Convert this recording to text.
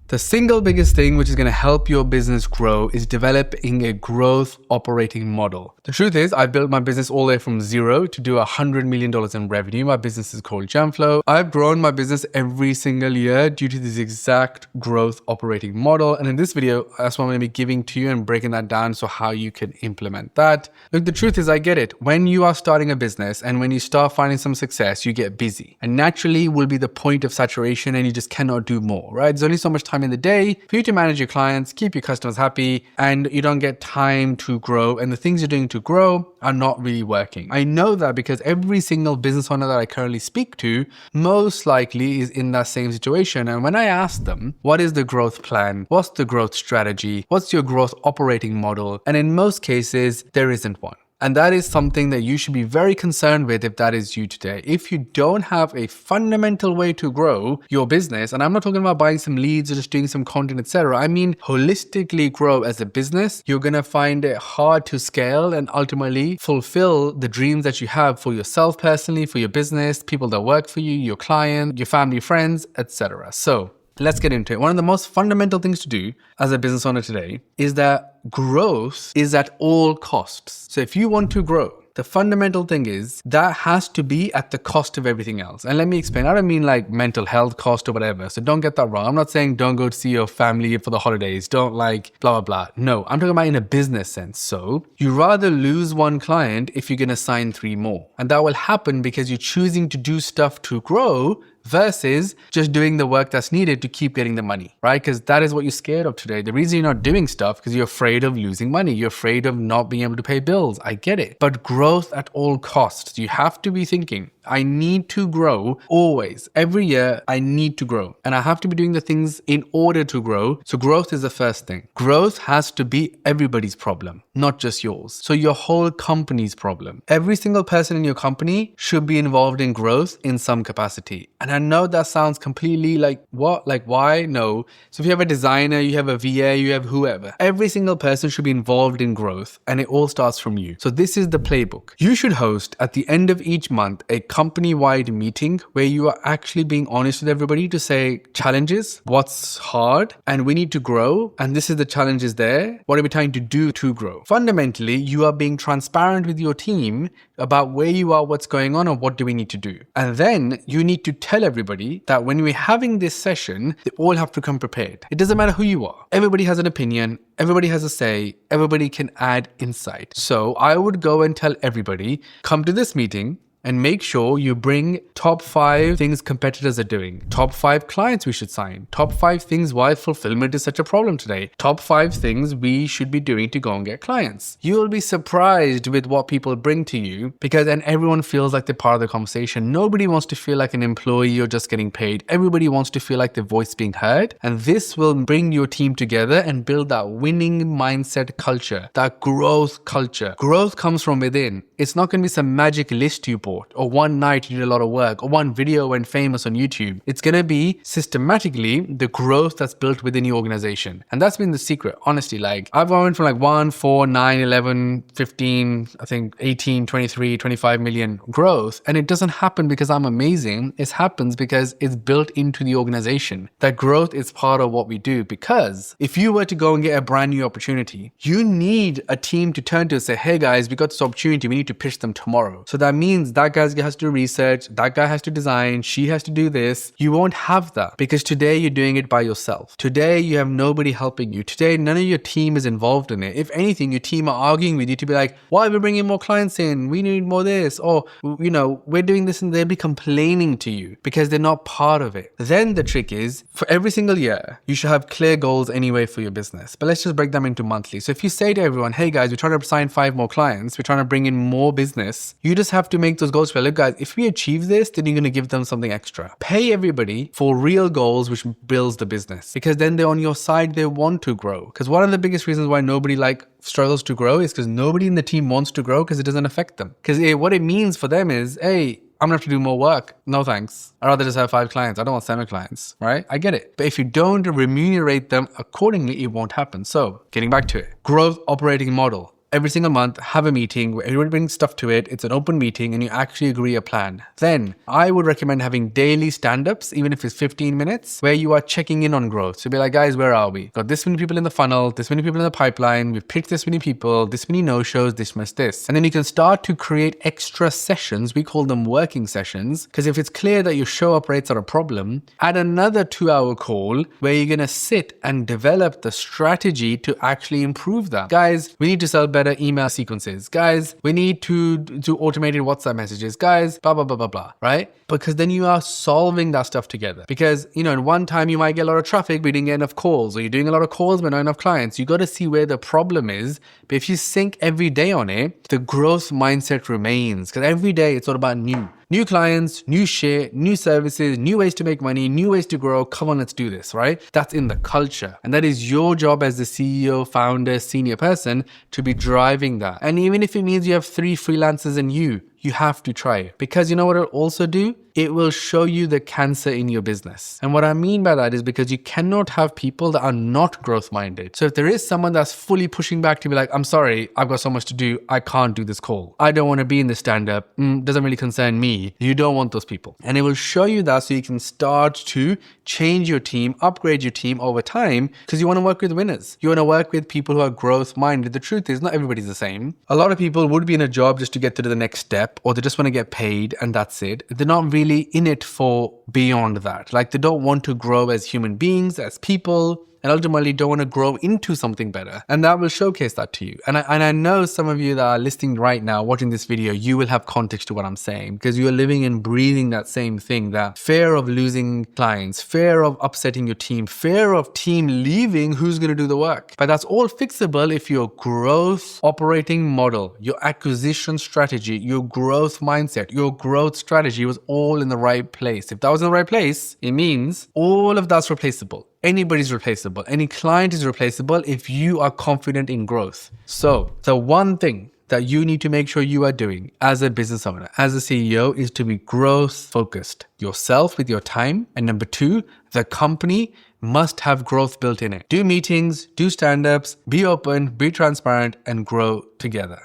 The single biggest thing which is going to help your business grow is developing a growth operating model. The truth is, I built my business all the way from zero to do $100 million in revenue. My business is called Genflow. I've grown my business every single year due to this exact growth operating model. And in this video, that's what I'm going to be giving to you and breaking that down so how you can implement that. Look, the truth is, I get it. When you are starting a business and when you start finding some success, you get busy. And naturally will be the point of saturation and you just cannot do more, right? There's only so much time in the day for you to manage your clients, keep your customers happy, and you don't get time to grow. And the things you're doing to grow are not really working. I know that because every single business owner that I currently speak to most likely is in that same situation. And when I ask them, what is the growth plan? What's the growth strategy? What's your growth operating model? And in most cases, there isn't one. And that is something that you should be very concerned with if that is you today. If you don't have a fundamental way to grow your business, and I'm not talking about buying some leads or just doing some content, etc. I mean, holistically grow as a business, you're going to find it hard to scale and ultimately fulfill the dreams that you have for yourself personally, for your business, people that work for you, your client, your family, friends, etc. So let's get into it. One of the most fundamental things to do as a business owner today is that growth is at all costs. So if you want to grow, the fundamental thing is that has to be at the cost of everything else. And let me explain. I don't mean like mental health cost or whatever. So don't get that wrong. I'm not saying don't go to see your family for the holidays. Don't like blah, blah, blah. No, I'm talking about in a business sense. So you rather lose one client if you're going to sign 3 more. And that will happen because you're choosing to do stuff to grow versus just doing the work that's needed to keep getting the money, right? Because that is what you're scared of today. The reason you're not doing stuff because you're afraid of losing money. You're afraid of not being able to pay bills. I get it. But growth at all costs. You have to be thinking, I need to grow always. Every year, I need to grow. And I have to be doing the things in order to grow. So growth is the first thing. Growth has to be everybody's problem, not just yours. So your whole company's problem. Every single person in your company should be involved in growth in some capacity. And I know that sounds completely like, what? Like, why? No. So if you have a designer, you have a VA, you have whoever. Every single person should be involved in growth and it all starts from you. So this is the playbook. You should host at the end of each month a company-wide meeting where you are actually being honest with everybody to say challenges, what's hard, and we need to grow. And this is the challenges there. What are we trying to do to grow? Fundamentally, you are being transparent with your team about where you are, what's going on, and what do we need to do. And then you need to tell everybody that when we're having this session, they all have to come prepared. It doesn't matter who you are. Everybody has an opinion. Everybody has a say. Everybody can add insight. So I would go and tell everybody, come to this meeting and make sure you bring top 5 things competitors are doing, top 5 clients we should sign, top 5 things why fulfillment is such a problem today, top 5 things we should be doing to go and get clients. You will be surprised with what people bring to you because then everyone feels like they're part of the conversation. Nobody wants to feel like an employee or just getting paid. Everybody wants to feel like their voice being heard. And this will bring your team together and build that winning mindset culture, that growth culture. Growth comes from within. It's not going to be some magic list you bought or one night you did a lot of work or one video went famous on YouTube. It's going to be systematically the growth that's built within your organization. And that's been the secret. Honestly, like I've went from like 1, 4, 9, 11, 15, I think 18, 23, 25 million growth. And it doesn't happen because I'm amazing. It happens because it's built into the organization. That growth is part of what we do. Because if you were to go and get a brand new opportunity, you need a team to turn to and say, hey guys, we got this opportunity. We need to pitch them tomorrow. So that means that guy has to do research, that guy has to design, she has to do this. You won't have that because today you're doing it by yourself. Today you have nobody helping you. Today none of your team is involved in it. If anything, your team are arguing with you to be like, why are we bringing more clients in? We need more this. Or, you know, we're doing this, and they'll be complaining to you because they're not part of it. Then the trick is for every single year, you should have clear goals anyway for your business. But let's just break them into monthly. So if you say to everyone, hey guys, we're trying to sign 5 more clients, we're trying to bring in more business, you just have to make those goals. Look guys, if we achieve this, then you're going to give them something extra. Pay everybody for real goals, which builds the business, because then they're on your side. They want to grow. Because one of the biggest reasons why nobody struggles to grow is because nobody in the team wants to grow because it doesn't affect them. Because what it means for them is, hey, I'm gonna have to do more work. No thanks. I'd rather just have 5 clients. I don't want 7 clients, right? I get it. But if you don't remunerate them accordingly, it won't happen. So getting back to it, growth operating model. every single month, have a meeting where everybody brings stuff to it. It's an open meeting and you actually agree a plan. Then I would recommend having daily stand-ups, even if it's 15 minutes, where you are checking in on growth. So be like, guys, where are we? Got this many people in the funnel, this many people in the pipeline. We've picked this many people, this many no-shows, this much this. And then you can start to create extra sessions. We call them working sessions. Because if it's clear that your show-up rates are a problem, add another 2-hour call where you're going to sit and develop the strategy to actually improve that. Guys, we need to sell better email sequences. Guys, we need to do automated WhatsApp messages. Guys, blah, blah, blah, blah, blah, right? Because then you are solving that stuff together. Because, in one time you might get a lot of traffic, but you didn't get enough calls, or you're doing a lot of calls, but not enough clients. You got to see where the problem is. But if you think every day on it, the growth mindset remains. Because every day it's all about new clients, new shit, new services, new ways to make money, new ways to grow. Come on, let's do this, right? That's in the culture. And that is your job as the CEO, founder, senior person to be driving that. And even if it means you have 3 freelancers and you have to try it. Because you know what it'll also do? It will show you the cancer in your business. And what I mean by that is because you cannot have people that are not growth minded. So if there is someone that's fully pushing back to be like, I'm sorry, I've got so much to do, I can't do this call. I don't want to be in the stand-up. Doesn't really concern me. You don't want those people. And it will show you that so you can start to change your team, upgrade your team over time because you want to work with winners. You want to work with people who are growth minded. The truth is not everybody's the same. A lot of people would be in a job just to get to the next step, or they just want to get paid and that's it. They're not really in it for beyond that. Like they don't want to grow as human beings, as people, and ultimately don't want to grow into something better. And that will showcase that to you. And I know some of you that are listening right now, watching this video, you will have context to what I'm saying because you are living and breathing that same thing, that fear of losing clients, fear of upsetting your team, fear of team leaving, who's going to do the work. But that's all fixable if your growth operating model, your acquisition strategy, your growth mindset, your growth strategy was all in the right place. If that was in the right place, it means all of that's replaceable. Anybody's replaceable. Any client is replaceable if you are confident in growth. So the one thing that you need to make sure you are doing as a business owner, as a CEO, is to be growth focused. Yourself with your time. And number 2, the company must have growth built in it. Do meetings, do stand-ups, be open, be transparent, and grow together.